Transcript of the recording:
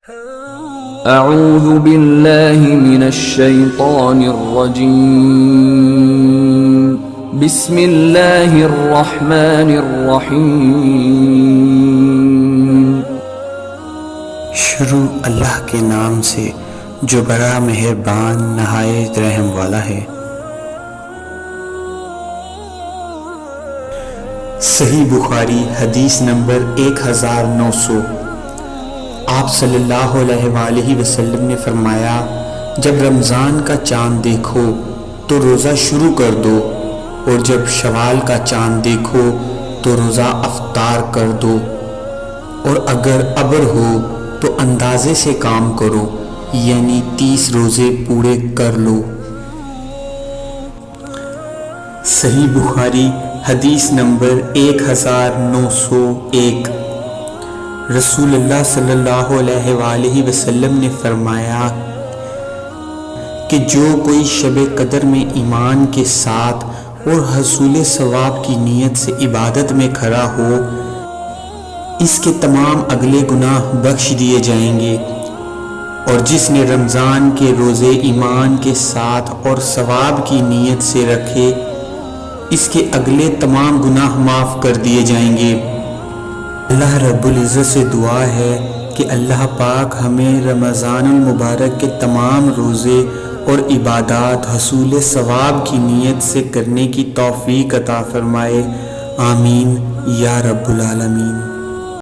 اعوذ باللہ من الشیطان الرجیم بسم اللہ الرحمن الرحیم۔ شروع اللہ کے نام سے جو بڑا مہربان نہایت رحم والا ہے۔ صحیح بخاری حدیث نمبر 1900۔ آپ صلی اللہ علیہ وآلہ وسلم نے فرمایا، جب رمضان کا چاند دیکھو تو روزہ شروع کر دو، اور جب شوال کا چاند دیکھو تو روزہ افطار کر دو، اور اگر ابر ہو تو اندازے سے کام کرو، یعنی 30 روزے پورے کر لو۔ صحیح بخاری حدیث نمبر 1901۔ رسول اللہ صلی اللہ علیہ وآلہ وسلم نے فرمایا کہ جو کوئی شب قدر میں ایمان کے ساتھ اور حصول ثواب کی نیت سے عبادت میں کھڑا ہو، اس کے تمام اگلے گناہ بخش دیے جائیں گے، اور جس نے رمضان کے روزے ایمان کے ساتھ اور ثواب کی نیت سے رکھے، اس کے اگلے تمام گناہ معاف کر دیے جائیں گے۔ اللہ رب العزت سے دعا ہے کہ اللہ پاک ہمیں رمضان المبارک کے تمام روزے اور عبادات حصول ثواب کی نیت سے کرنے کی توفیق عطا فرمائے، آمین یا رب العالمین۔